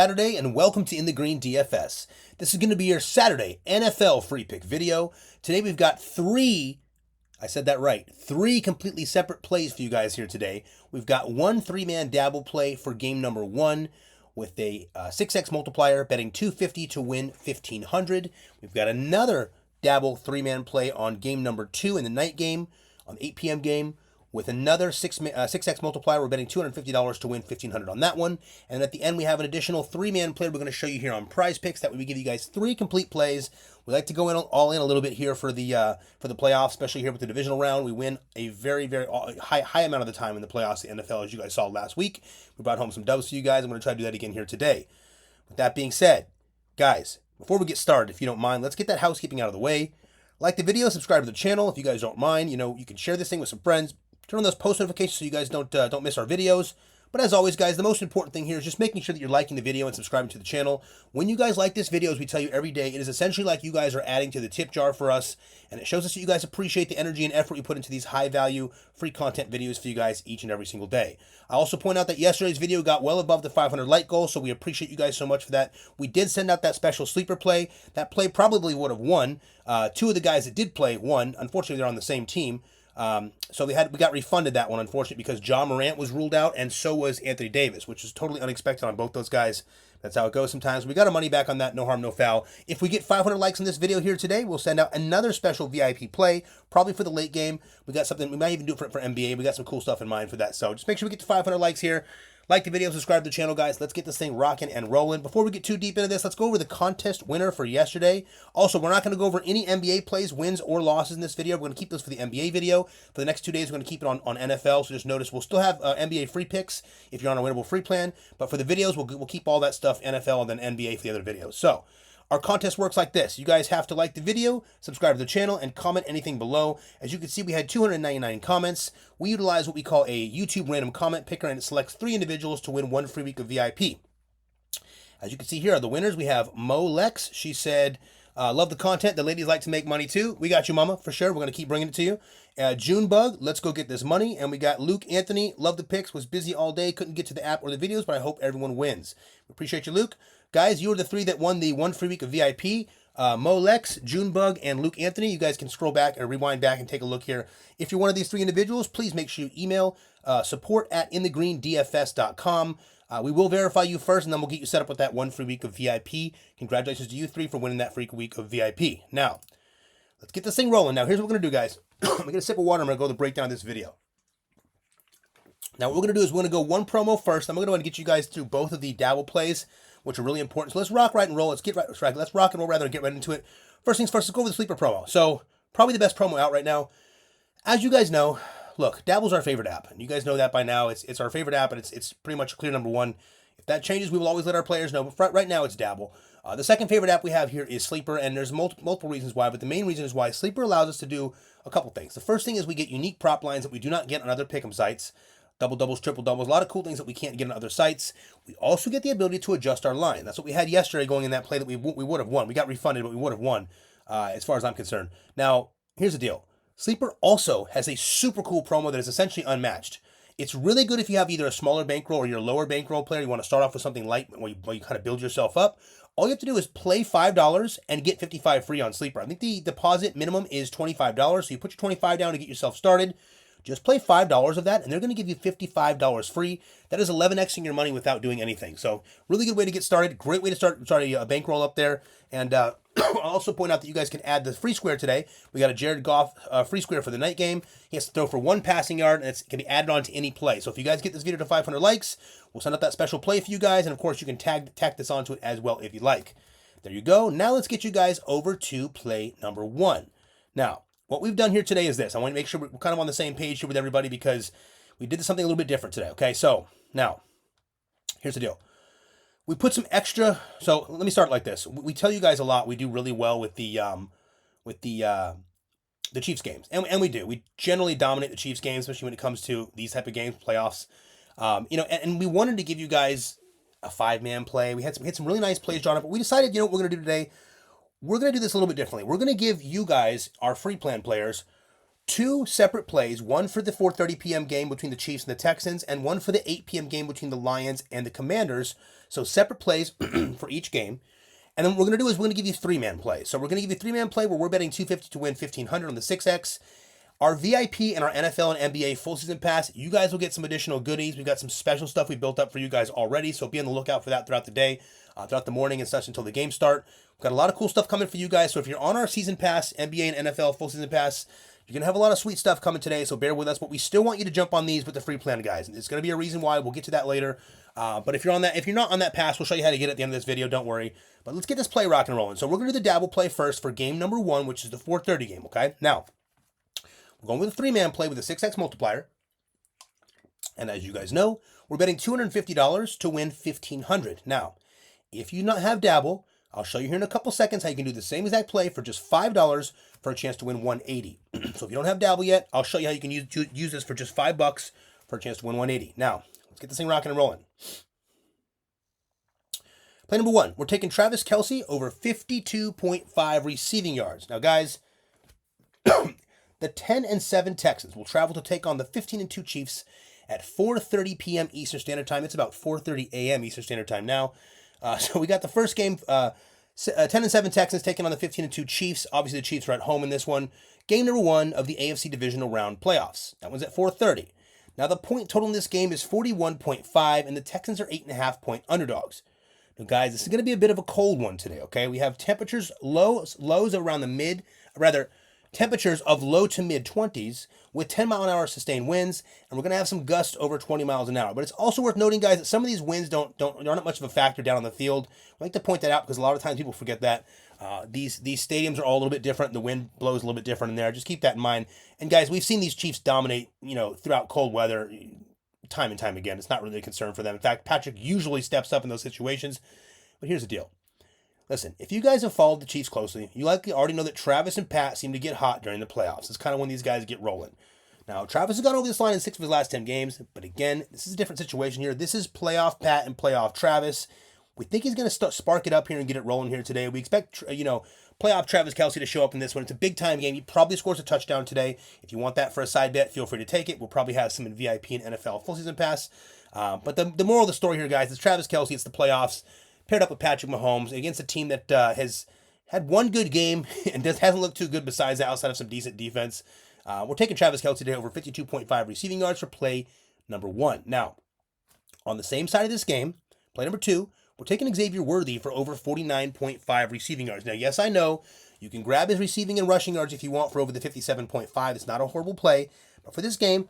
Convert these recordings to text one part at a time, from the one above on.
Saturday, and welcome to In the Green DFS. This is going to be your Saturday NFL free pick video. Today we've got three completely separate plays for you guys here today. We've got one three-man Dabble play for game number one with a 6x multiplier, betting 250 to win 1,500. We've got another Dabble three-man play on game number two in the night game, on the 8 p.m. game, with another 6x multiplier. We're betting $250 to win $1,500 on that one. And at the end, we have an additional three-man play we're going to show you here on Prizepicks. That way we give you guys three complete plays. We like to go all in a little bit here for the playoffs, especially here with the divisional round. We win a very, very high amount of the time in the playoffs, the NFL, as you guys saw last week. We brought home some dubs for you guys. I'm going to try to do that again here today. With that being said, guys, before we get started, if you don't mind, let's get that housekeeping out of the way. Like the video, subscribe to the channel. If you guys don't mind, you can share this thing with some friends. Turn on those post notifications so you guys don't miss our videos. But as always, guys, the most important thing here is just making sure that you're liking the video and subscribing to the channel. When you guys like this video, as we tell you every day, it is essentially like you guys are adding to the tip jar for us, and it shows us that you guys appreciate the energy and effort we put into these high-value, free content videos for you guys each and every single day. I also point out that yesterday's video got well above the 500 like goal, so we appreciate you guys so much for that. We did send out that special sleeper play. That play probably would have won. Two of the guys that did play won. Unfortunately, they're on the same team. So we got refunded that one, unfortunately, because John Morant was ruled out, and so was Anthony Davis, which is totally unexpected on both those guys. That's how it goes sometimes. We got our money back on that. No harm, no foul. If we get 500 likes on this video here today, we'll send out another special VIP play, probably for the late game. We got something. We might even do it for NBA. We got some cool stuff in mind for that. So just make sure we get to 500 likes here. Like the video, subscribe to the channel, guys. Let's get this thing rocking and rolling. Before we get too deep into this, let's go over the contest winner for yesterday. Also, we're not going to go over any NBA plays, wins, or losses in this video. We're going to keep those for the NBA video. For the next 2 days, we're going to keep it on NFL. So just notice we'll still have NBA free picks if you're on a winnable free plan. But for the videos, we'll keep all that stuff NFL and then NBA for the other videos. So our contest works like this. You guys have to like the video, subscribe to the channel, and comment anything below. As you can see, we had 299 comments. We utilize what we call a YouTube random comment picker, and it selects 3 individuals to win 1 free week of VIP. As you can see here are the winners. We have Mo Lex. She said, love the content. The ladies like to make money too. We got you, mama, for sure. We're going to keep bringing it to you. Junebug, let's go get this money. And we got Luke Anthony, love the picks, was busy all day, couldn't get to the app or the videos, but I hope everyone wins. We appreciate you, Luke. Guys, you are the 3 that won the 1 free week of VIP. Mo Lex, Junebug, and Luke Anthony. You guys can scroll back or rewind back and take a look here. If you're one of these 3 individuals, please make sure you email support@inthegreendfs.com. We will verify you first, and then we'll get you set up with that 1 free week of VIP. Congratulations to you 3 for winning that free week of VIP. Now, let's get this thing rolling. Now, here's what we're going to do, guys. I'm going to get a sip of water. I'm going to go to the breakdown of this video. Now, what we're going to do is we're going to go one promo first. I'm going to go ahead and get you guys through both of the Dabble plays, which are really important. So let's rock, right, and roll. Let's rock and roll rather than get right into it. First things first, let's go over the sleeper promo. So probably the best promo out right now. As you guys know, look, Dabble's our favorite app, and you guys know that by now. It's our favorite app, and it's pretty much a clear number one. If that changes, we will always let our players know. But right now, it's Dabble. The second favorite app we have here is Sleeper, and there's multiple reasons why, but the main reason is why Sleeper allows us to do a couple things. The first thing is we get unique prop lines that we do not get on other pick'em sites. Double doubles, triple doubles, a lot of cool things that we can't get on other sites. We also get the ability to adjust our line. That's what we had yesterday going in that play that we would have won. We got refunded, but we would have won as far as I'm concerned. Now, here's the deal. Sleeper also has a super cool promo that is essentially unmatched. It's really good if you have either a smaller bankroll or you're a lower bankroll player. You want to start off with something light where you kind of build yourself up. All you have to do is play $5 and get $55 free on Sleeper. I think the deposit minimum is $25, so you put your $25 down to get yourself started. Just play $5 of that, and they're going to give you $55 free. That is 11xing your money without doing anything. So really good way to get started. Great way to start a bankroll up there. And I'll also point out that you guys can add the free square today. We got a Jared Goff free square for the night game. He has to throw for 1 passing yard, and it can be added on to any play. So if you guys get this video to 500 likes, we'll send out that special play for you guys. And, of course, you can tack this onto it as well if you like. There you go. Now let's get you guys over to play number 1. Now, what we've done here today is this. I want to make sure we're kind of on the same page here with everybody because we did something a little bit different today, okay? So, now, here's the deal. We put some extra, so let me start like this. We tell you guys a lot. We do really well with the Chiefs games, and we do. We generally dominate the Chiefs games, especially when it comes to these type of games, playoffs. And we wanted to give you guys a 5-man play. We had some really nice plays drawn up, but we decided, what we're going to do today? We're going to do this a little bit differently. We're going to give you guys, our free plan players, two separate plays, one for the 4:30 p.m. game between the Chiefs and the Texans, and one for the 8 p.m. game between the Lions and the Commanders. So separate plays for each game. And then what we're going to do is we're going to give you three-man plays. So we're going to give you three-man play where we're betting 250 to win 1,500 on the 6X. Our VIP and our NFL and NBA full season pass, you guys will get some additional goodies. We've got some special stuff we built up for you guys already, so be on the lookout for that throughout the day, throughout the morning and such until the games start. We've got a lot of cool stuff coming for you guys, so if you're on our season pass, NBA and NFL full season pass, you're going to have a lot of sweet stuff coming today, so bear with us, but we still want you to jump on these with the free plan, guys. There's going to be a reason why. We'll get to that later. But if you're not on that pass, we'll show you how to get it at the end of this video. Don't worry. But let's get this play rocking and rolling. So we're going to do the Dabble play first for game number 1, which is the 4:30 game, okay? Now, we're going with a three-man play with a 6X multiplier. And as you guys know, we're betting $250 to win $1,500. Now, if you not have Dabble, I'll show you here in a couple seconds how you can do the same exact play for just $5 for a chance to win $180. So if you don't have Dabble yet, I'll show you how you can use this for just $5 for a chance to win $180. Now, let's get this thing rocking and rolling. Play number 1, we're taking Travis Kelce over 52.5 receiving yards. Now, guys, the 10-7 Texans will travel to take on the 15-2 Chiefs at 4:30 p.m. Eastern Standard Time. It's about 4:30 a.m. Eastern Standard Time now. So we got the first game, 10-7 Texans taking on the 15-2 Chiefs. Obviously, the Chiefs are at home in this one. Game number 1 of the AFC Divisional Round playoffs. That one's at 4:30. Now, the point total in this game is 41.5, and the Texans are 8.5-point underdogs. Now, guys, this is going to be a bit of a cold one today, okay? We have temperatures, lows around temperatures of low to mid 20s with 10-mile-an-hour sustained winds, and we're going to have some gusts over 20 miles an hour. But it's also worth noting, guys, that some of these winds aren't much of a factor down on the field. I like to point that out because a lot of times people forget that. These stadiums are all a little bit different. The wind blows a little bit different in there. Just keep that in mind. And guys, we've seen these Chiefs dominate, throughout cold weather time and time again. It's not really a concern for them. In fact, Patrick usually steps up in those situations. But here's the deal. Listen, if you guys have followed the Chiefs closely, you likely already know that Travis and Pat seem to get hot during the playoffs. It's kind of when these guys get rolling. Now, Travis has gone over this line in 6 of his last 10 games, but again, this is a different situation here. This is playoff Pat and playoff Travis. We think he's going to spark it up here and get it rolling here today. We expect, playoff Travis Kelce to show up in this one. It's a big-time game. He probably scores a touchdown today. If you want that for a side bet, feel free to take it. We'll probably have some in VIP and NFL full season pass. But the moral of the story here, guys, is Travis Kelce. It's the playoffs, paired up with Patrick Mahomes against a team that has had one good game and hasn't looked too good besides that, outside of some decent defense. We're taking Travis Kelce today over 52.5 receiving yards for play number 1. Now, on the same side of this game, play number 2, we're taking Xavier Worthy for over 49.5 receiving yards. Now, yes, I know you can grab his receiving and rushing yards if you want for over the 57.5. It's not a horrible play. But for this game,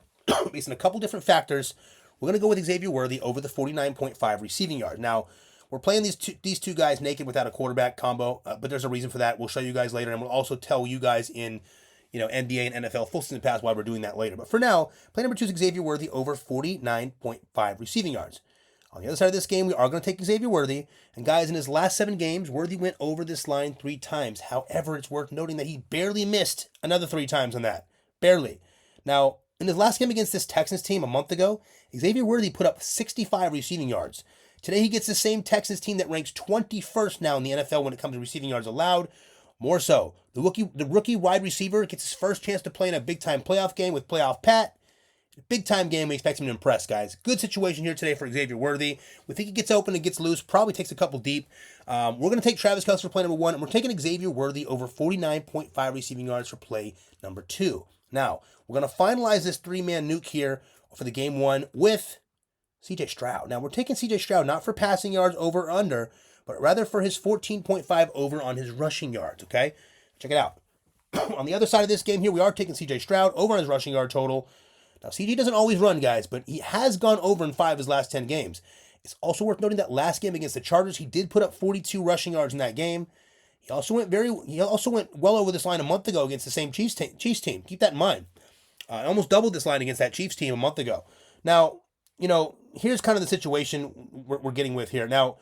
based on a couple different factors, we're going to go with Xavier Worthy over the 49.5 receiving yards. Now, we're playing these two guys naked without a quarterback combo, but there's a reason for that. We'll show you guys later, and we'll also tell you guys in NBA and NFL full season pass why we're doing that later. But for now, play number 2 is Xavier Worthy over 49.5 receiving yards. On the other side of this game, we are going to take Xavier Worthy. And guys, in his last 7 games, Worthy went over this line 3 times. However, it's worth noting that he barely missed another 3 times on that. Barely. Now, in his last game against this Texans team a month ago, Xavier Worthy put up 65 receiving yards. Today, he gets the same Texans team that ranks 21st now in the NFL when it comes to receiving yards allowed. More so, the rookie wide receiver gets his first chance to play in a big-time playoff game with playoff Pat. Big-time game, we expect him to impress, guys. Good situation here today for Xavier Worthy. We think he gets open and gets loose, probably takes a couple deep. We're going to take Travis Kelce for play number 1, and we're taking Xavier Worthy over 49.5 receiving yards for play number 2. Now, we're going to finalize this 3-man nuke here for the game 1 with C.J. Stroud. Now, we're taking C.J. Stroud not for passing yards over or under, but rather for his 14.5 over on his rushing yards, okay? Check it out. On the other side of this game here, we are taking C.J. Stroud over on his rushing yard total. Now, CJ doesn't always run, guys, but he has gone over in 5 of his last 10 games. It's also worth noting that last game against the Chargers, he did put up 42 rushing yards in that game. He also went well over this line a month ago against the same Chiefs team. Keep that in mind. I almost doubled this line against that Chiefs team a month ago. Now, here's kind of the situation we're getting with here. Now,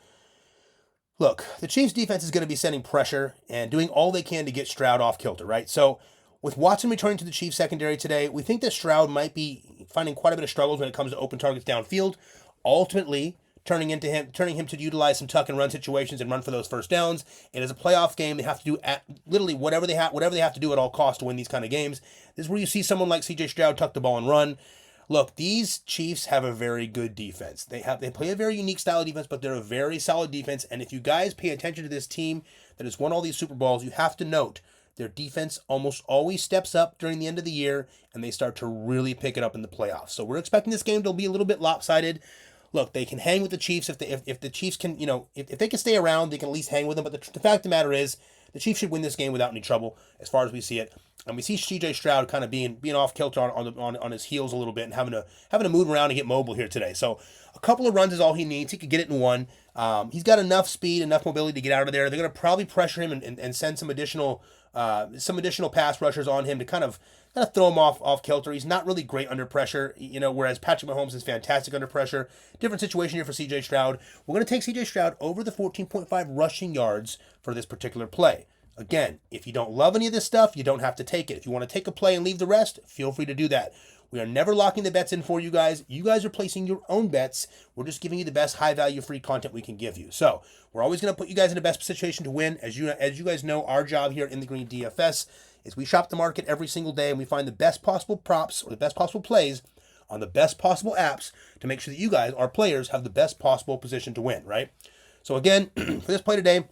look, the Chiefs defense is going to be sending pressure and doing all they can to get Stroud off kilter, right? So, with Watson returning to the Chiefs secondary today, we think that Stroud might be finding quite a bit of struggles when it comes to open targets downfield. Ultimately, turning him to utilize some tuck and run situations and run for those first downs. It is a playoff game. They have to do literally whatever they have to do at all costs to win these kind of games. This is where you see someone like C.J. Stroud tuck the ball and run. Look, these Chiefs have a very good defense. They play a very unique style of defense, but they're a very solid defense. And if you guys pay attention to this team that has won all these Super Bowls, you have to note their defense almost always steps up during the end of the year, and they start to really pick it up in the playoffs. So we're expecting this game to be a little bit lopsided. Look, they can hang with the Chiefs if the Chiefs can, if they can stay around, they can at least hang with them. But the fact of the matter is, the Chiefs should win this game without any trouble, as far as we see it. And we see C.J. Stroud kind of being off kilter on his heels a little bit and having to move around and get mobile here today. So a couple of runs is all he needs. He could get it in one. He's got enough speed, enough mobility to get out of there. They're going to probably pressure him and send some additional pass rushers on him to kind of throw him off kilter. He's not really great under pressure, whereas Patrick Mahomes is fantastic under pressure. Different situation here for C.J. Stroud. We're going to take C.J. Stroud over the 14.5 rushing yards for this particular play. Again, if you don't love any of this stuff, you don't have to take it. If you want to take a play and leave the rest, feel free to do that. We are never locking the bets in for you guys. You guys are placing your own bets. We're just giving you the best high-value free content we can give you. So we're always going to put you guys in the best situation to win. As you guys know, our job here in the Green DFS is we shop the market every single day, and we find the best possible props or the best possible plays on the best possible apps to make sure that you guys, our players, have the best possible position to win, right? So again, for this play today,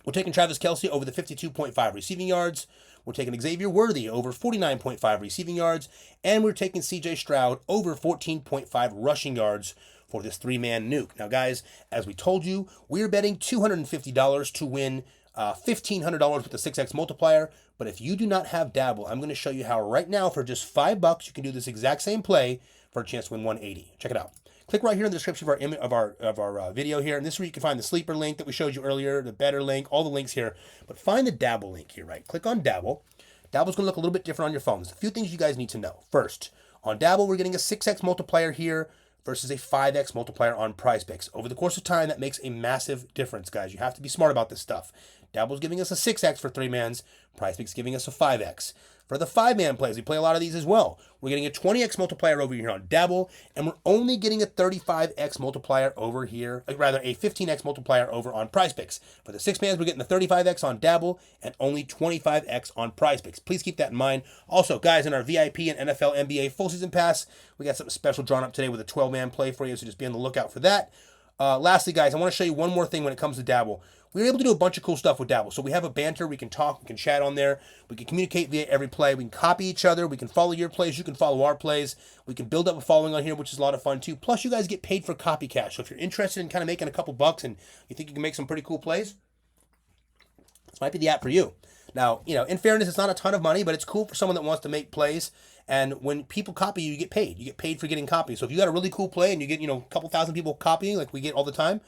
we're taking Travis Kelce over the 52.5 receiving yards. We're taking Xavier Worthy over 49.5 receiving yards. And we're taking C.J. Stroud over 14.5 rushing yards for this three-man nuke. Now, guys, as we told you, we're betting $250 to win $1,500 with the 6x multiplier. But if you do not have Dabble, I'm going to show you how right now for just $5 you can do this exact same play for a chance to win 180. Check it out. Click right here in the description of our video here, and this is where you can find the sleeper link that we showed you earlier, the Betr link, all the links here. But find the Dabble link here, right? Click on Dabble. Dabble's going to look a little bit different on your phone. There's a few things you guys need to know. First, on Dabble, we're getting a 6x multiplier here versus a 5x multiplier on Prizepicks. Over the course of time, that makes a massive difference, guys. You have to be smart about this stuff. Dabble's giving us a 6x for 3-mans. Prizepicks giving us a 5x. For the 5-man plays, we play a lot of these as well. We're getting a 20x multiplier over here on Dabble, and we're only getting a 35x multiplier over here, rather a 15x multiplier over on Prizepicks. For the 6-mans, we're getting a 35x on Dabble and only 25x on Prizepicks. Please keep that in mind. Also, guys, in our VIP and NFL NBA full season pass, we got something special drawn up today with a 12-man play for you, so just be on the lookout for that. Lastly, guys, I want to show you one more thing when it comes to Dabble. We were able to do a bunch of cool stuff with Dabble. So we have a banter, we can talk, we can chat on there, we can communicate via every play, we can copy each other, we can follow your plays, you can follow our plays, we can build up a following on here, which is a lot of fun too. Plus, you guys get paid for copycat. So if you're interested in kind of making a couple bucks and you think you can make some pretty cool plays, this might be the app for you. Now, in fairness, it's not a ton of money, but it's cool for someone that wants to make plays. And when people copy you, you get paid. You get paid for getting copies. So if you got a really cool play and you get, a couple thousand people copying like we get all the time,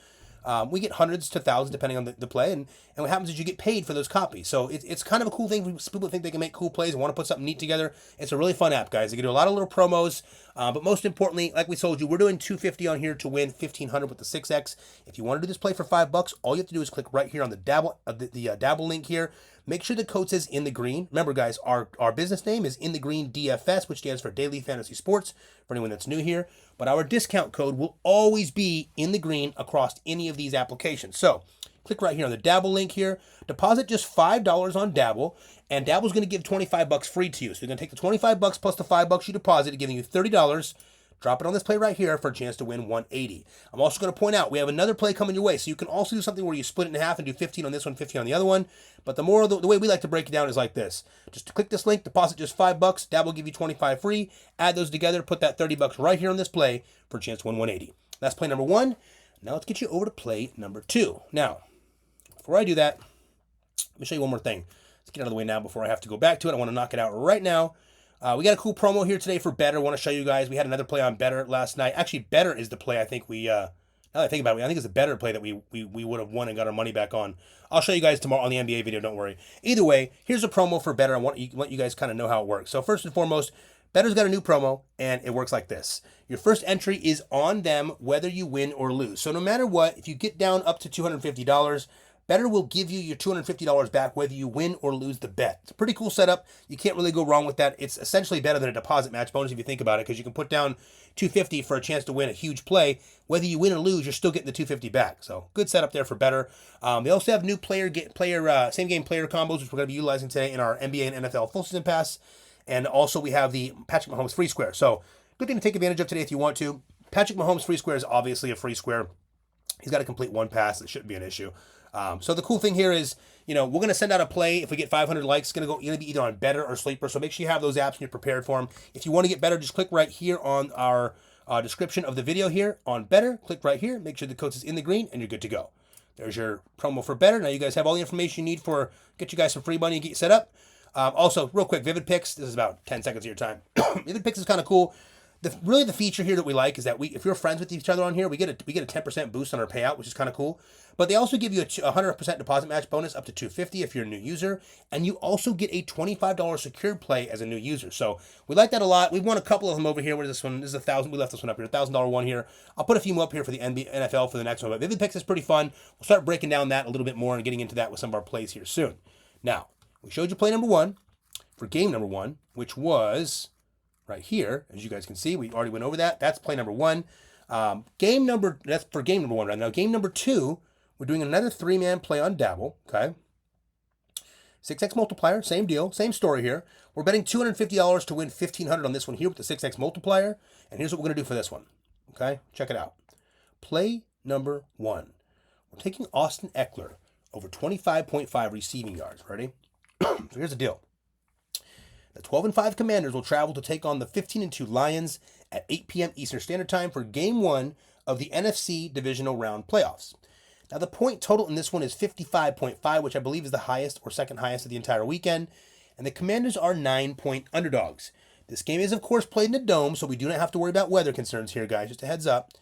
we get hundreds to thousands depending on the play, and what happens is you get paid for those copies. So it's kind of a cool thing. People think they can make cool plays and want to put something neat together. It's a really fun app, guys. They can do a lot of little promos, but most importantly, like we told you, we're doing $250 on here to win $1,500 with the 6x. If you want to do this play for $5, all you have to do is click right here on the Dabble Dabble link here. Make sure the code says In the Green. Remember, guys, our business name is In the Green DFS, which stands for Daily Fantasy Sports, for anyone that's new here. But our discount code will always be In the Green across any of these applications. So click right here on the Dabble link here. Deposit just $5 on Dabble, and Dabble's going to give $25 free to you. So you're going to take the $25 plus the $5 you deposited, giving you $30. Drop it on this play right here for a chance to win 180. I'm also going to point out we have another play coming your way, so you can also do something where you split it in half and do 15 on this one, 15 on the other one. But the way we like to break it down is like this: just click this link, deposit just $5. Dabble will give you 25 free. Add those together, put that $30 right here on this play for a chance to win 180. That's play number 1. Now let's get you over to play number 2. Now, before I do that, let me show you one more thing. Let's get out of the way now before I have to go back to it. I want to knock it out right now. We got a cool promo here today for Betr. I want to show you guys. We had another play on Betr last night. Actually, Betr is the play I think now that I think about it, I think it's a better play that we would have won and got our money back on. I'll show you guys tomorrow on the NBA video, don't worry. Either way, here's a promo for Betr. I want you guys kind of know how it works. So first and foremost, Betr's got a new promo, and it works like this. Your first entry is on them whether you win or lose. So no matter what, if you get down up to $250, Betr will give you your $250 back whether you win or lose the bet. It's a pretty cool setup. You can't really go wrong with that. It's essentially better than a deposit match bonus if you think about it, because you can put down $250 for a chance to win a huge play. Whether you win or lose, you're still getting the $250 back. So good setup there for Betr. They also have new same game player combos, which we're going to be utilizing today in our NBA and NFL full season pass. And also we have the Patrick Mahomes free square. So good thing to take advantage of today if you want to. Patrick Mahomes free square is obviously a free square. He's got to complete one pass. It shouldn't be an issue. So the cool thing here is, we're going to send out a play. If we get 500 likes, it's going to be either on Betr or Sleeper. So make sure you have those apps and you're prepared for them. If you want to get Betr, just click right here on our description of the video here on Betr. Click right here. Make sure the code is in the green and you're good to go. There's your promo for Betr. Now you guys have all the information you need for get you guys some free money and get you set up. Also, real quick, Vivid-Picks. This is about 10 seconds of your time. Vivid-Picks is kind of cool. Really the feature here that we like is that if you're friends with each other on here, we get a 10% boost on our payout, which is kind of cool. But they also give you a 100% deposit match bonus up to $250 if you're a new user, and you also get a $25 secured play as a new user. So we like that a lot. We've won a couple of them over here. What is this one? This is $1,000. We left this one up here, $1,000 one here. I'll put a few more up here for the NFL for the next one. But Vivid-Picks is pretty fun. We'll start breaking down that a little bit more and getting into that with some of our plays here soon. Now we showed you play number one for game number one, which was right here, as you guys can see. We already went over that. That's play number one. That's for game number one right now. Game number two, we're doing another 3-man play on Dabble, okay? 6x multiplier, same deal, same story here. We're betting $250 to win $1,500 on this one here with the 6x multiplier. And here's what we're going to do for this one, okay? Check it out. Play number one. We're taking Austin Eckler over 25.5 receiving yards. Ready? So here's the deal. The 12-5 Commanders will travel to take on the 15-2 Lions at 8 p.m. Eastern Standard Time for Game 1 of the NFC Divisional Round Playoffs. Now, the point total in this one is 55.5, which I believe is the highest or second highest of the entire weekend, and the Commanders are 9-point underdogs. This game is, of course, played in a dome, so we do not have to worry about weather concerns here, guys. Just a heads up.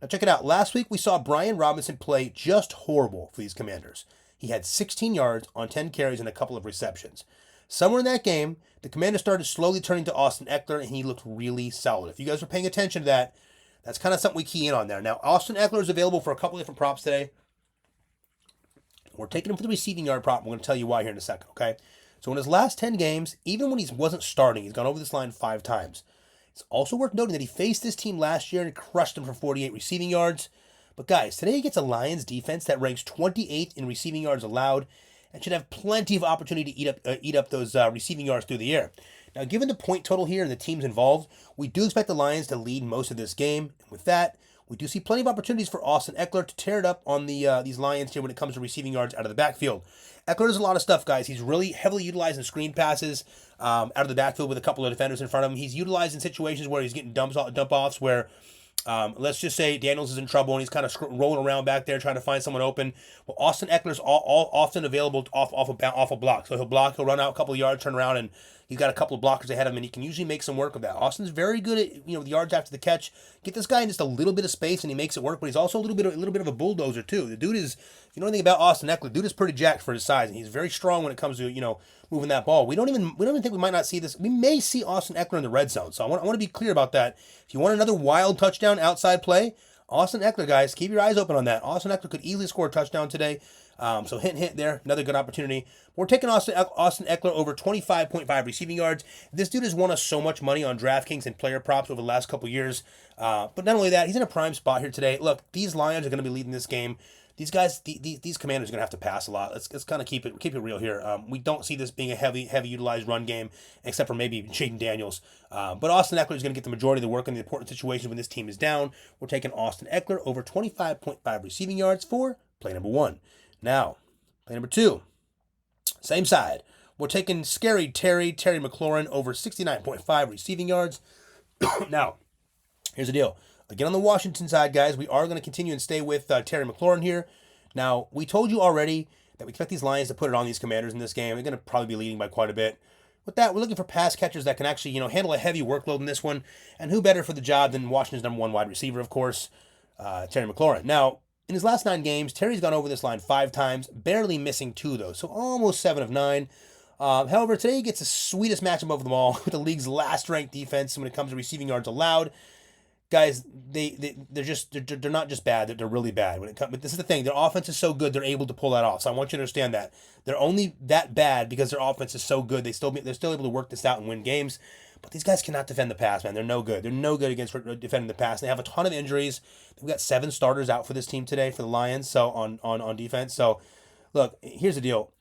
Now, check it out. Last week, we saw Brian Robinson play just horrible for these Commanders. He had 16 yards on 10 carries and a couple of receptions. Somewhere in that game, the Commanders started slowly turning to Austin Eckler, and he looked really solid. If you guys are paying attention to that, that's kind of something we key in on there. Now, Austin Eckler is available for a couple of different props today. We're taking him for the receiving yard prop. We're going to tell you why here in a second, okay? So in his last 10 games, even when he wasn't starting, he's gone over this line 5 times. It's also worth noting that he faced this team last year and crushed them for 48 receiving yards. But guys, today he gets a Lions defense that ranks 28th in receiving yards allowed and should have plenty of opportunity to eat up those receiving yards through the air. Now, given the point total here and the teams involved, we do expect the Lions to lead most of this game. And with that, we do see plenty of opportunities for Austin Eckler to tear it up on these Lions here when it comes to receiving yards out of the backfield. Eckler does a lot of stuff, guys. He's really heavily utilized in screen passes out of the backfield with a couple of defenders in front of him. He's utilized in situations where he's getting dump-offs where let's just say Daniels is in trouble and he's kind of rolling around back there trying to find someone open. Well, Austin Eckler's all often available off a block. So he'll run out a couple of yards, turn around, and he's got a couple of blockers ahead of him, and he can usually make some work of that. Austin's very good at the yards after the catch. Get this guy in just a little bit of space, and he makes it work. But he's also a little bit of a bulldozer too. The dude is, if you know anything about Austin Eckler, dude is pretty jacked for his size, and he's very strong when it comes to moving that ball. We don't even think we might not see this. We may see Austin Eckler in the red zone. So I want to be clear about that. If you want another wild touchdown outside play, Austin Eckler, guys, keep your eyes open on that. Austin Eckler could easily score a touchdown today. So hint there, another good opportunity. We're taking Austin Eckler over 25.5 receiving yards. This dude has won us so much money on DraftKings and player props over the last couple years. But not only that, he's in a prime spot here today. Look, these Lions are going to be leading this game. These guys, these Commanders are going to have to pass a lot. Let's kind of keep it real here. We don't see this being a heavy utilized run game, except for maybe Jaden Daniels. But Austin Eckler is going to get the majority of the work in the important situations when this team is down. We're taking Austin Eckler over 25.5 receiving yards for play number one. Now, play number two, same side. We're taking scary Terry McLaurin over 69.5 receiving yards. Now, here's the deal. Again, on the Washington side, guys, we are going to continue and stay with Terry McLaurin here. Now, we told you already that we expect these Lions to put it on these Commanders in this game. They're going to probably be leading by quite a bit. With that, we're looking for pass catchers that can actually, handle a heavy workload in this one. And who better for the job than Washington's number one wide receiver, of course, Terry McLaurin. Now, in his last 9 games, Terry's gone over this line 5 times, barely missing 2, though, so almost 7 of 9. However, today he gets the sweetest matchup of them all with the league's last-ranked defense when it comes to receiving yards allowed. guys, they're not just bad, they're really bad when it comes. But this is the thing, their offense is so good, they're able to pull that off. So I want you to understand that they're only that bad because their offense is so good. They're still able to work this out and win games. But these guys cannot defend the pass, man. They're no good. They're no good against defending the pass. They have a ton of injuries. They've got 7 starters out for this team today for the Lions. So on defense. So look, here's the deal.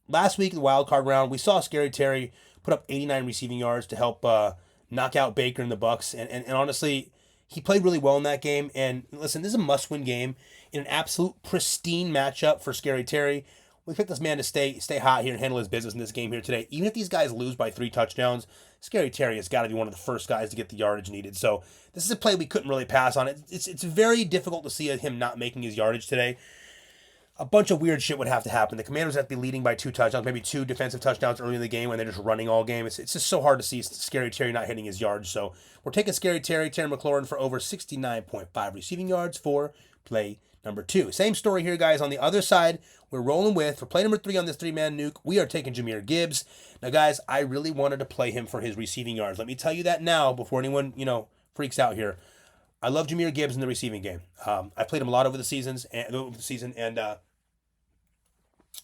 Last week, the wild card round, we saw Scary Terry put up 89 receiving yards to help knock out Baker and the Bucks. And honestly, he played really well in that game. And listen, this is a must-win game in an absolute pristine matchup for Scary Terry. We picked this man to stay hot here and handle his business in this game here today. Even if these guys lose by 3 touchdowns, Scary Terry has got to be one of the first guys to get the yardage needed. So this is a play we couldn't really pass on. It's very difficult to see him not making his yardage today. A bunch of weird shit would have to happen. The Commanders have to be leading by 2 touchdowns, maybe 2 defensive touchdowns early in the game when they're just running all game. It's just so hard to see Scary Terry not hitting his yards. So we're taking Terry McLaurin for over 69.5 receiving yards for play number 2. Same story here, guys. On the other side, we're rolling with, for play number 3 on this 3-man nuke, we are taking Jahmyr Gibbs. Now, guys, I really wanted to play him for his receiving yards. Let me tell you that now before anyone, freaks out here. I love Jahmyr Gibbs in the receiving game. I played him a lot over the season, and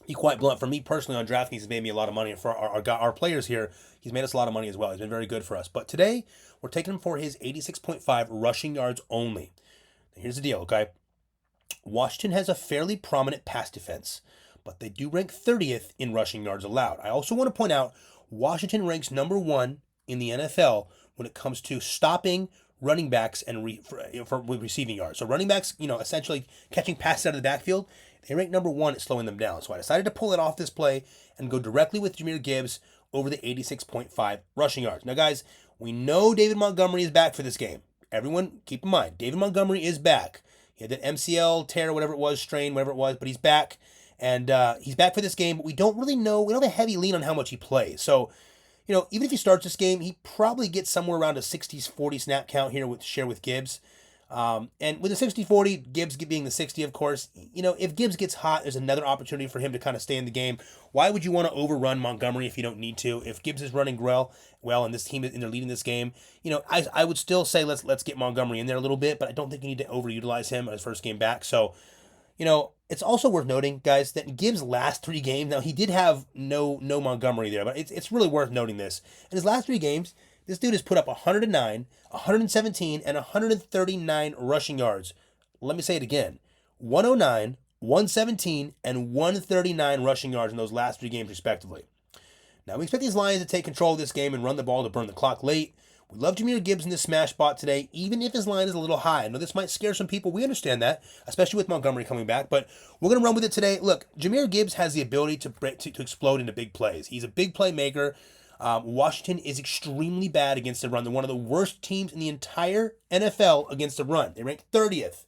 be quite blunt. For me personally, on DraftKings, he's made me a lot of money. For our players here, he's made us a lot of money as well. He's been very good for us. But today, we're taking him for his 86.5 rushing yards only. Now, here's the deal, okay? Washington has a fairly prominent pass defense, but they do rank 30th in rushing yards allowed. I also want to point out Washington ranks number 1 in the NFL when it comes to stopping running backs and with receiving yards. So running backs, essentially catching passes out of the backfield, they rank number 1 at slowing them down. So I decided to pull it off this play and go directly with Jahmyr Gibbs over the 86.5 rushing yards. Now, guys, we know David Montgomery is back for this game. Everyone, keep in mind, David Montgomery is back. He had that MCL tear, whatever it was, strain, whatever it was, but he's back. And he's back for this game, but we don't really know. We don't have a heavy lean on how much he plays. So, even if he starts this game, he probably gets somewhere around a 60-40 snap count here with Gibbs. And with the 60-40, Gibbs being the 60, of course, if Gibbs gets hot, there's another opportunity for him to kind of stay in the game. Why would you want to overrun Montgomery if you don't need to? If Gibbs is running well, and this team and they're leading this game, I would still say let's get Montgomery in there a little bit, but I don't think you need to overutilize him on his first game back. So, it's also worth noting, guys, that in Gibbs' last 3 games, now he did have no Montgomery there, but it's really worth noting this. In his last 3 games, this dude has put up 109, 117, and 139 rushing yards. Let me say it again. 109, 117, and 139 rushing yards in those last 3 games, respectively. Now, we expect these Lions to take control of this game and run the ball to burn the clock late. We love Jahmyr Gibbs in this smash spot today, even if his line is a little high. I know this might scare some people. We understand that, especially with Montgomery coming back, but we're going to run with it today. Look, Jahmyr Gibbs has the ability to explode into big plays. He's a big playmaker. Washington is extremely bad against the run. They're one of the worst teams in the entire NFL against the run. They rank 30th.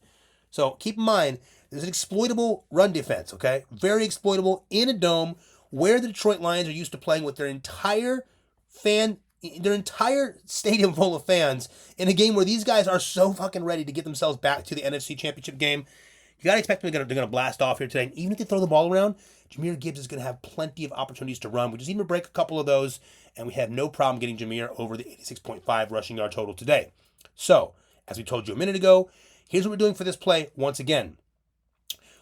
So keep in mind, there's an exploitable run defense, okay? Very exploitable in a dome where the Detroit Lions are used to playing with their entire stadium full of fans in a game where these guys are so fucking ready to get themselves back to the NFC Championship game. You got to expect they're going to blast off here today. And even if they throw the ball around, Jahmyr Gibbs is going to have plenty of opportunities to run. We just need to break a couple of those, and we have no problem getting Jahmyr over the 86.5 rushing yard total today. So, as we told you a minute ago, here's what we're doing for this play once again.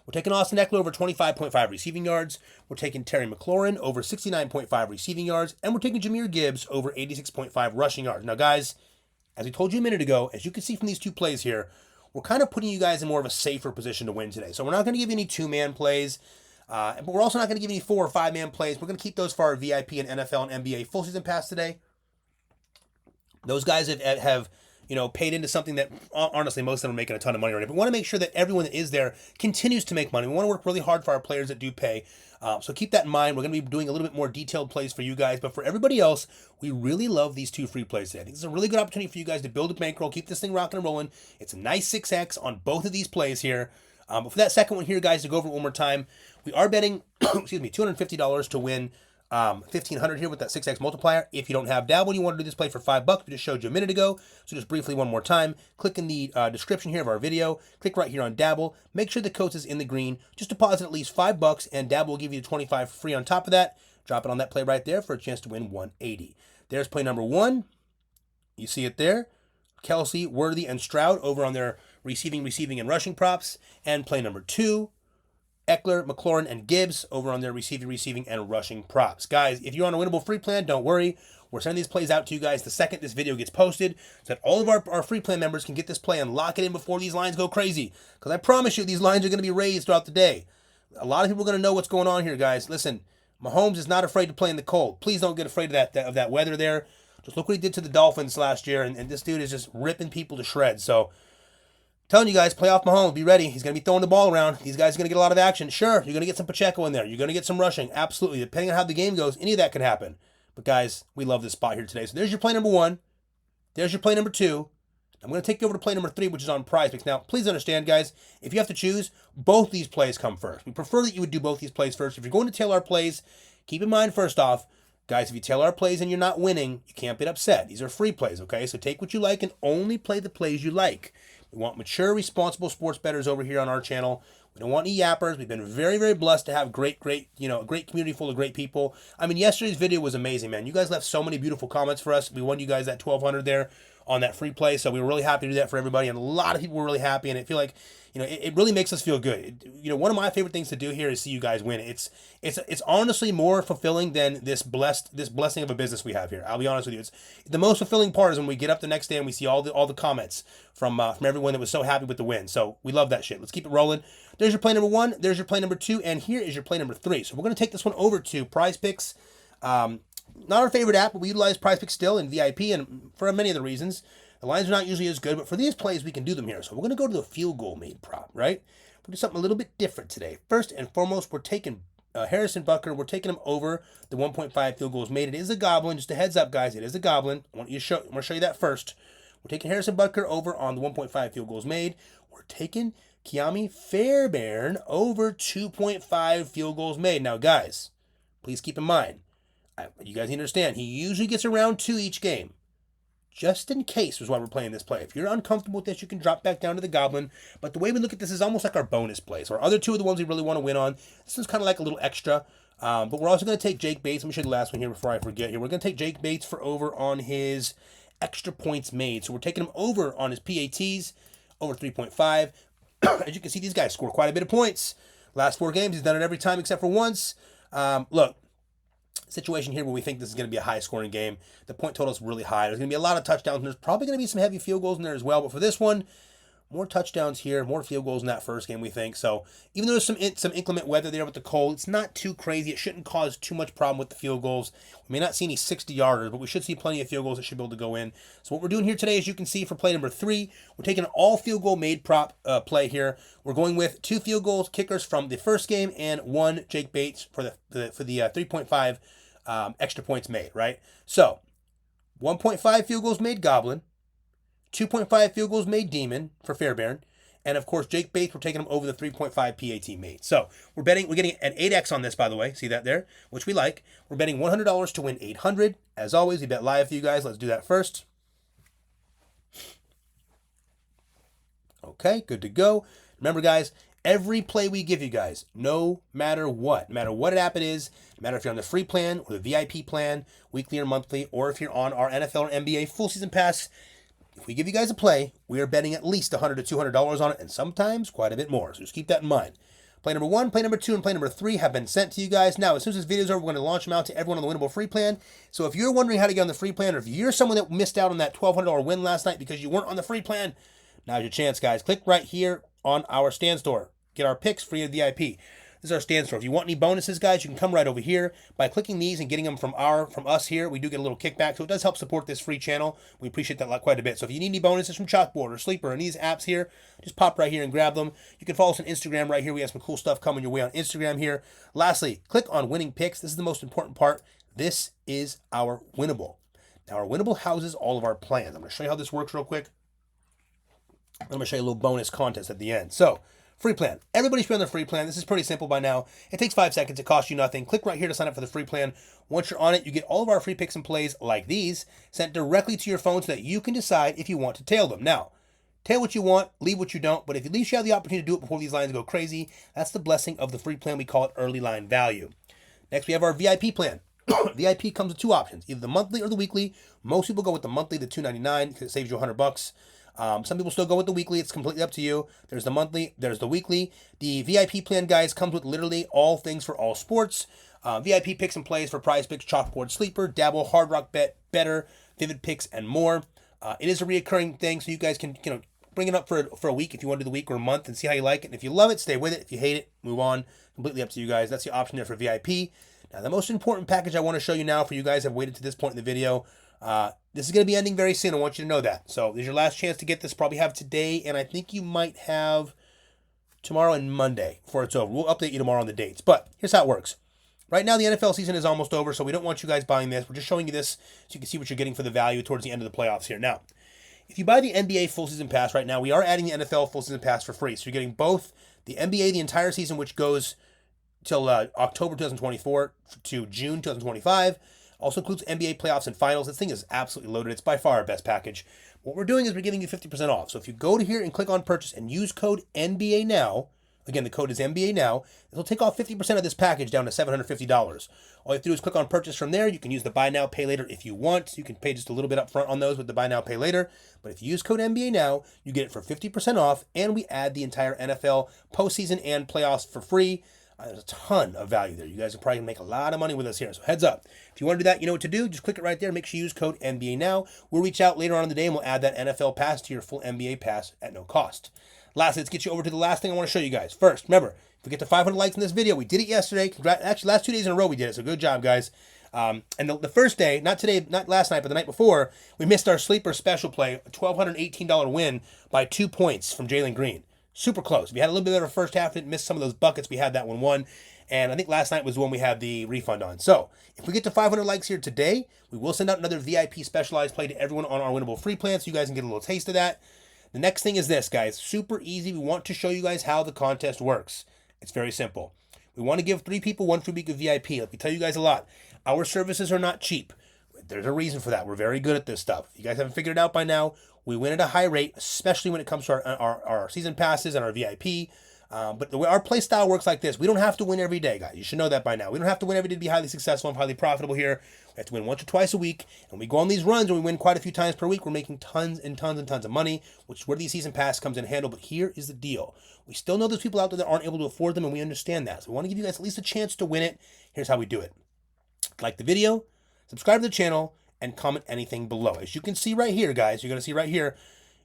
We're taking Austin Eckler over 25.5 receiving yards. We're taking Terry McLaurin over 69.5 receiving yards. And we're taking Jahmyr Gibbs over 86.5 rushing yards. Now, guys, as we told you a minute ago, as you can see from these 2 plays here, we're kind of putting you guys in more of a safer position to win today. So we're not going to give you any 2-man plays, but we're also not going to give you any 4 or 5-man plays. We're going to keep those for our VIP and NFL and NBA full season pass today. Those guys have paid into something that, honestly, most of them are making a ton of money already. But we want to make sure that everyone that is there continues to make money. We want to work really hard for our players that do pay. So keep that in mind. We're going to be doing a little bit more detailed plays for you guys. But for everybody else, we really love these 2 free plays today. I think this is a really good opportunity for you guys to build a bankroll, keep this thing rocking and rolling. It's a nice 6X on both of these plays here. But for that second one here, guys, to go over it one more time, we are betting, $250 to win $1,500 here with that 6X multiplier. If you don't have Dabble, you want to do this play for $5, we just showed you a minute ago. So just briefly one more time, click in the description here of our video, click right here on Dabble, make sure the code is in the green, just deposit at least $5 and Dabble will give you $25 free on top of that. Drop it on that play right there for a chance to win $180. There's play number 1. You see it there. Kelsey, Worthy, and Stroud over on their receiving, and rushing props. And play number 2, Eckler, McLaurin, and Gibbs over on their receiving, and rushing props. Guys, if you're on a winnable free plan, don't worry. We're sending these plays out to you guys the second this video gets posted so that all of our free plan members can get this play and lock it in before these lines go crazy. Because I promise you, these lines are going to be raised throughout the day. A lot of people are going to know what's going on here, guys. Listen, Mahomes is not afraid to play in the cold. Please don't get afraid of that weather there. Just look what he did to the Dolphins last year, and this dude is just ripping people to shreds. So, telling you guys, play off Mahomes. Be ready. He's going to be throwing the ball around. These guys are going to get a lot of action. Sure, you're going to get some Pacheco in there. You're going to get some rushing. Absolutely. Depending on how the game goes, any of that can happen. But, guys, we love this spot here today. So, there's your play number 1. There's your play number 2. I'm going to take you over to play number 3, which is on Prizepicks. Now, please understand, guys, if you have to choose, both these plays come first. We prefer that you would do both these plays first. If you're going to tail our plays, keep in mind, first off, guys, if you tail our plays and you're not winning, you can't get upset. These are free plays, okay? So take what you like and only play the plays you like. We want mature, responsible sports bettors over here on our channel. We don't want any yappers. We've been very, very blessed to have a great community full of great people. I mean, yesterday's video was amazing, man. You guys left so many beautiful comments for us. We won you guys that 1,200 there on that free play, so we were really happy to do that for everybody, and a lot of people were really happy, and I feel like, it really makes us feel good. One of my favorite things to do here is see you guys win. It's honestly more fulfilling than this blessing of a business we have here. I'll be honest with you. It's the most fulfilling part is when we get up the next day and we see all the comments from everyone that was so happy with the win. So we love that shit. Let's keep it rolling. There's your play number 1. There's your play number 2, and here is your play number 3. So we're going to take this one over to Prizepicks. Not our favorite app, but we utilize Prizepicks still in VIP and for many other reasons. The lines are not usually as good, but for these plays, we can do them here. So we're going to go to the field goal made prop, right? We'll do something a little bit different today. First and foremost, we're taking Harrison Butker. We're taking him over the 1.5 field goals made. It is a goblin. Just a heads up, guys. It is a goblin. I want to show you that first. We're taking Harrison Butker over on the 1.5 field goals made. We're taking Kiami Fairbairn over 2.5 field goals made. Now, guys, please keep in mind, you guys need to understand, he usually gets around 2 each game. Just in case is why we're playing this play. If you're uncomfortable with this, you can drop back down to the Goblin. But the way we look at this is almost like our bonus plays. So our other 2 are the ones we really want to win on. This is kind of like a little extra. But we're also going to take Jake Bates. Let me show you the last one here before I forget here. We're going to take Jake Bates for over on his extra points made. So we're taking him over on his PATs, over 3.5. As you can see, these guys score quite a bit of points. Last 4 games, he's done it every time except for once. Look. Situation here where we think this is going to be a high-scoring game. The point total is really high. There's going to be a lot of touchdowns, and there's probably going to be some heavy field goals in there as well. But for this one, more touchdowns here, more field goals in that first game, we think. So even though there's some inclement weather there with the cold, it's not too crazy. It shouldn't cause too much problem with the field goals. We may not see any 60-yarders, but we should see plenty of field goals that should be able to go in. So what we're doing here today, as you can see for play number 3, we're taking an all field goal made prop play here. We're going with 2 field goals kickers from the first game and 1 Jake Bates for the 3.5 extra points made, right? So 1.5 field goals made Goblin, 2.5 field goals made Demon for Fairbairn, and of course Jake Bates, we're taking him over the 3.5 PAT made. So we're getting an 8x on this, by the way. See that there, which we like. We're betting $100 to win $800. As always, we bet live for you guys. Let's do that first. Okay, good to go. Remember, guys, every play we give you guys, no matter what app it is, no matter if you're on the free plan or the VIP plan, weekly or monthly, or if you're on our NFL or NBA full season pass, if we give you guys a play, we are betting at least $100 to $200 on it, and sometimes quite a bit more. So just keep that in mind. Play number 1, play number 2, and play number 3 have been sent to you guys. Now, as soon as this video is over, we're going to launch them out to everyone on the winnable free plan. So if you're wondering how to get on the free plan, or if you're someone that missed out on that $1,200 win last night because you weren't on the free plan, now's your chance, guys. Click right here on our stand store. Get our picks free of VIP. This is our stand store. If you want any bonuses, guys, you can come right over here. By clicking these and getting them from us here, we do get a little kickback, so it does help support this free channel. We appreciate that quite a bit. So if you need any bonuses from Chalkboard or Sleeper and these apps here, just pop right here and grab them. You can follow us on Instagram right here. We have some cool stuff coming your way on Instagram here. Lastly, click on winning picks. This is the most important part. This is our winnable. Now, our winnable houses all of our plans. I'm going to show you how this works real quick. I'm going to show you a little bonus contest at the end. So, free plan. Everybody should be on the free plan. This is pretty simple by now. It takes 5 seconds. It costs you nothing. Click right here to sign up for the free plan. Once you're on it, you get all of our free picks and plays like these sent directly to your phone so that you can decide if you want to tail them. Now, tail what you want, leave what you don't, but if at least you have the opportunity to do it before these lines go crazy, that's the blessing of the free plan. We call it early line value. Next, we have our VIP plan. VIP comes with two options, either the monthly or the weekly. Most people go with the monthly, the $2.99, because it saves you $100. Some people still go with the weekly. It's completely up to you. There's the monthly, there's the weekly. The VIP plan, guys, comes with literally all things for all sports. VIP picks and plays for Prizepicks, Chalkboard Sleeper, Dabble, Hard Rock Bet, Betr, Vivid Picks, and more. It is a reoccurring thing, so you guys can bring it up for a week if you want to do the week or a month and see how you like it. And if you love it, stay with it. If you hate it, move on. Completely up to you guys. That's the option there for VIP. Now, the most important package I want to show you now for you guys who have waited to this point in the video. This is going to be ending very soon. I want you to know that. So this is your last chance to get this. Probably have today, and I think you might have tomorrow and Monday before it's over. We'll update you tomorrow on the dates. But here's how it works. Right now, the NFL season is almost over, so we don't want you guys buying this. We're just showing you this so you can see what you're getting for the value towards the end of the playoffs here. Now, if you buy the NBA full season pass right now, we are adding the NFL full season pass for free. So you're getting both the NBA the entire season, which goes till October 2024 to June 2025. Also includes NBA playoffs and finals. This thing is absolutely loaded. It's by far our best package. What we're doing is we're giving you 50% off. So if you go to here and click on purchase and use code NBA now, again, the code is NBA now, it'll take off 50% of this package down to $750. All you have to do is click on purchase from there. You can use the buy now, pay later if you want. You can pay just a little bit up front on those with the buy now, pay later. But if you use code NBA now, you get it for 50% off, and we add the entire NFL postseason and playoffs for free. There's a ton of value there. You guys are probably going to make a lot of money with us here. So heads up. If you want to do that, you know what to do. Just click it right there. Make sure you use code NBA now. We'll reach out later on in the day and we'll add that NFL pass to your full NBA pass at no cost. Lastly, let's get you over to the last thing I want to show you guys. First, remember, if we get to 500 likes in this video, we did it yesterday. Actually, last 2 days in a row we did it, so good job, guys. And the first day, not today, not last night, but the night before, we missed our sleeper special play, a $1,218 win by 2 points from Jalen Green. Super close. We had a little bit of a first half, didn't miss some of those buckets. We had that one won. And I think last night was the one we had the refund on. So if we get to 500 likes here today, we will send out another VIP specialized play to everyone on our winnable free plan so you guys can get a little taste of that. The next thing is this, guys. Super easy. We want to show you guys how the contest works. It's very simple. We want to give 3 people 1 free week of VIP. Like we tell you guys a lot, our services are not cheap. There's a reason for that. We're very good at this stuff. If you guys haven't figured it out by now, we win at a high rate, especially when it comes to our season passes and our VIP. But the way our play style works like this, we don't have to win every day, guys. You should know that by now. We don't have to win every day to be highly successful and highly profitable here. We have to win once or twice a week. And we go on these runs and we win quite a few times per week. We're making tons and tons and tons of money, which is where these season pass comes in handle. But here is the deal. We still know there's people out there that aren't able to afford them, and we understand that. So we want to give you guys at least a chance to win it. Here's how we do it. Like the video, subscribe to the channel, and comment anything below. As you can see right here, guys, you're going to see right here,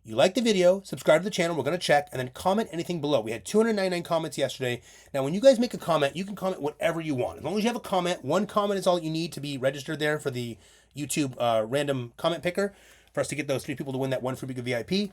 you like the video, subscribe to the channel, we're going to check, and then comment anything below. We had 299 comments yesterday. Now, when you guys make a comment, you can comment whatever you want. As long as you have a comment, one comment is all you need to be registered there for the YouTube random comment picker for us to get those 3 people to win that 1 free week of VIP.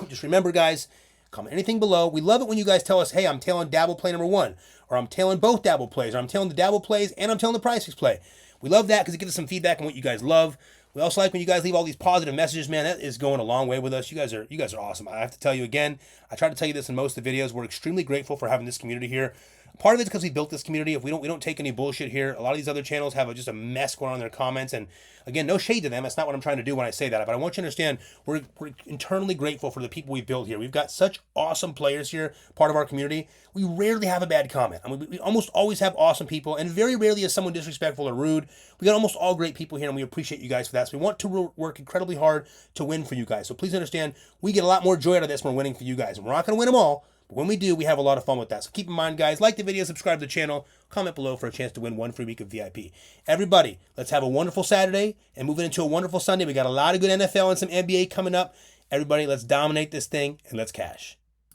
Just remember, guys, comment anything below. We love it when you guys tell us, hey, I'm tailing Dabble play number 1, or I'm tailing both Dabble plays, or I'm tailing the Dabble plays, and I'm tailing the Prizepicks play. We love that because it gives us some feedback on what you guys love. We also like when you guys leave all these positive messages, man. That is going a long way with us. You guys are awesome. I have to tell you again, I try to tell you this in most of the videos. We're extremely grateful for having this community here. Part of it's because we built this community. If we don't take any bullshit here. A lot of these other channels have just a mess going on in their comments. And again, no shade to them. That's not what I'm trying to do when I say that. But I want you to understand we're internally grateful for the people we've built here. We've got such awesome players here, part of our community. We rarely have a bad comment. I mean, we almost always have awesome people, and very rarely is someone disrespectful or rude. We got almost all great people here, and we appreciate you guys for that. So we want to work incredibly hard to win for you guys. So please understand, we get a lot more joy out of this when we're winning for you guys. And we're not going to win them all. But when we do, we have a lot of fun with that. So keep in mind, guys, like the video, subscribe to the channel, comment below for a chance to win 1 free week of VIP. Everybody, let's have a wonderful Saturday and moving into a wonderful Sunday. We got a lot of good NFL and some NBA coming up. Everybody, let's dominate this thing and let's cash.